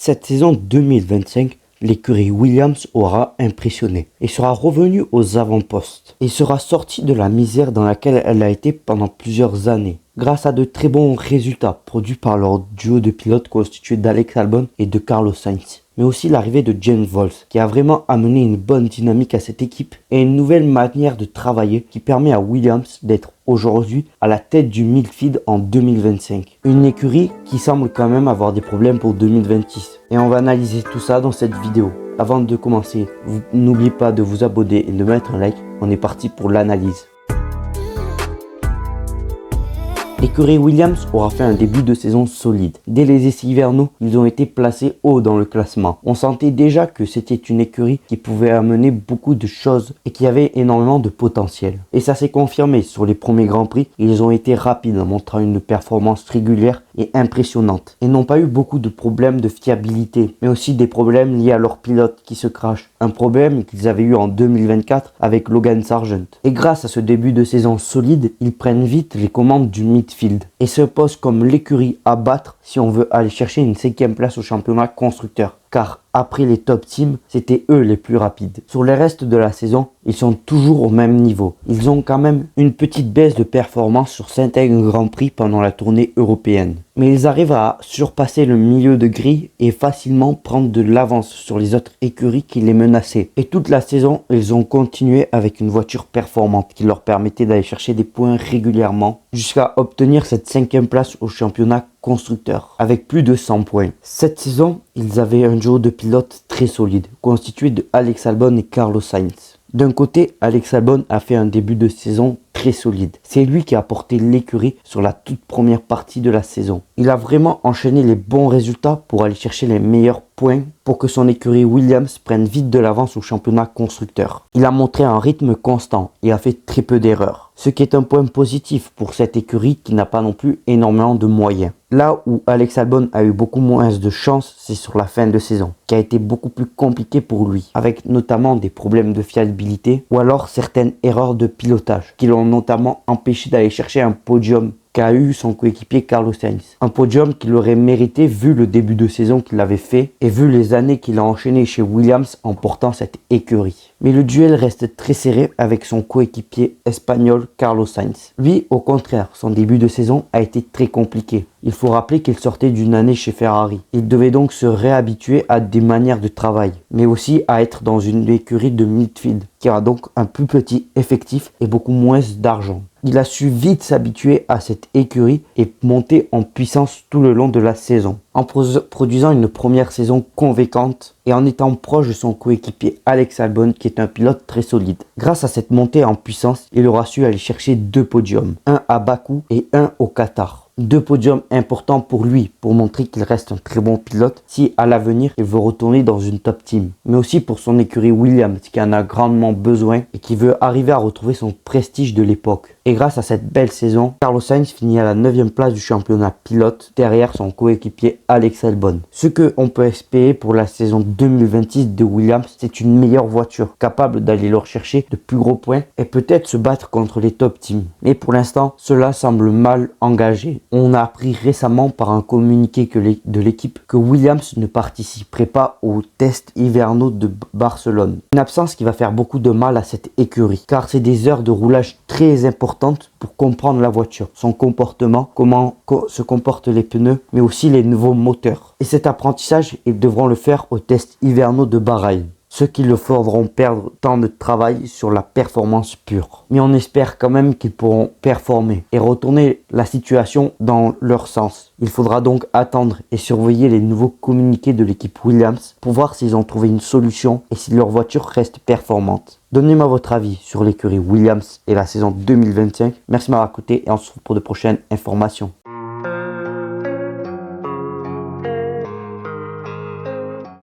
Cette saison 2025, l'écurie Williams aura impressionné et sera revenue aux avant-postes et sera sortie de la misère dans laquelle elle a été pendant plusieurs années. Grâce à de très bons résultats produits par leur duo de pilotes constitué d'Alex Albon et de Carlos Sainz, mais aussi l'arrivée de Jen Vols qui a vraiment amené une bonne dynamique à cette équipe et une nouvelle manière de travailler qui permet à Williams d'être aujourd'hui à la tête du midfield en 2025. Une écurie qui semble quand même avoir des problèmes pour 2026 et on va analyser tout ça dans cette vidéo. Avant de commencer, n'oubliez pas de vous abonner et de mettre un like, on est parti pour l'analyse. L'écurie Williams aura fait un début de saison solide. Dès les essais hivernaux, ils ont été placés haut dans le classement. On sentait déjà que c'était une écurie qui pouvait amener beaucoup de choses et qui avait énormément de potentiel. Et ça s'est confirmé sur les premiers Grands Prix. Ils ont été rapides en montrant une performance régulière et impressionnante. Et n'ont pas eu beaucoup de problèmes de fiabilité, mais aussi des problèmes liés à leur pilote qui se crache. Un problème qu'ils avaient eu en 2024 avec Logan Sargent. Et grâce à ce début de saison solide, ils prennent vite les commandes du midfield et se posent comme l'écurie à battre si on veut aller chercher une 5e place au championnat constructeur. Car après les top teams, c'était eux les plus rapides. Sur le reste de la saison, ils sont toujours au même niveau. Ils ont quand même une petite baisse de performance sur certains Grands Prix pendant la tournée européenne. Mais ils arrivent à surpasser le milieu de grille et facilement prendre de l'avance sur les autres écuries qui les menaçaient. Et toute la saison, ils ont continué avec une voiture performante qui leur permettait d'aller chercher des points régulièrement jusqu'à obtenir cette 5e place au championnat constructeur avec plus de 100 points. Cette saison, ils avaient un duo de pilotes très solide constitué de Alex Albon et Carlos Sainz. D'un côté, Alex Albon a fait un début de saison très solide. C'est lui qui a porté l'écurie sur la toute première partie de la saison. Il a vraiment enchaîné les bons résultats pour aller chercher les meilleurs points pour que son écurie Williams prenne vite de l'avance au championnat constructeur. Il a montré un rythme constant et a fait très peu d'erreurs, ce qui est un point positif pour cette écurie qui n'a pas non plus énormément de moyens. Là où Alex Albon a eu beaucoup moins de chance, c'est sur la fin de saison, qui a été beaucoup plus compliqué pour lui, avec notamment des problèmes de fiabilité ou alors certaines erreurs de pilotage, qui l'ont notamment empêché d'aller chercher un podium qu'a eu son coéquipier Carlos Sainz. Un podium qu'il aurait mérité vu le début de saison qu'il avait fait et vu les années qu'il a enchaînées chez Williams en portant cette écurie. Mais le duel reste très serré avec son coéquipier espagnol Carlos Sainz. Lui, au contraire, son début de saison a été très compliqué. Il faut rappeler qu'il sortait d'une année chez Ferrari. Il devait donc se réhabituer à des manières de travail, mais aussi à être dans une écurie de midfield, qui a donc un plus petit effectif et beaucoup moins d'argent. Il a su vite s'habituer à cette écurie et monter en puissance tout le long de la saison, en produisant une première saison convaincante et en étant proche de son coéquipier Alex Albon qui est un pilote très solide. Grâce à cette montée en puissance, il aura su aller chercher 2 podiums, un à Bakou et un au Qatar. 2 podiums importants pour lui, pour montrer qu'il reste un très bon pilote si à l'avenir il veut retourner dans une top team. Mais aussi pour son écurie Williams qui en a grandement besoin et qui veut arriver à retrouver son prestige de l'époque. Et grâce à cette belle saison, Carlos Sainz finit à la 9e place du championnat pilote derrière son coéquipier Alex Albon. Ce que on peut espérer pour la saison 2026 de Williams, c'est une meilleure voiture capable d'aller leur chercher de plus gros points et peut-être se battre contre les top teams. Mais pour l'instant, cela semble mal engagé. On a appris récemment par un communiqué de l'équipe que Williams ne participerait pas aux tests hivernaux de Barcelone. Une absence qui va faire beaucoup de mal à cette écurie, car c'est des heures de roulage très importantes pour comprendre la voiture, son comportement, comment se comportent les pneus, mais aussi les nouveaux moteurs. Et cet apprentissage, ils devront le faire aux tests hivernaux de Bahreïn, ce qui le feront perdre tant de travail sur la performance pure. Mais on espère quand même qu'ils pourront performer et retourner la situation dans leur sens. Il faudra donc attendre et surveiller les nouveaux communiqués de l'équipe Williams pour voir s'ils ont trouvé une solution et si leur voiture reste performante. Donnez-moi votre avis sur l'écurie Williams et la saison 2025. Merci de m'avoir écouté et on se retrouve pour de prochaines informations.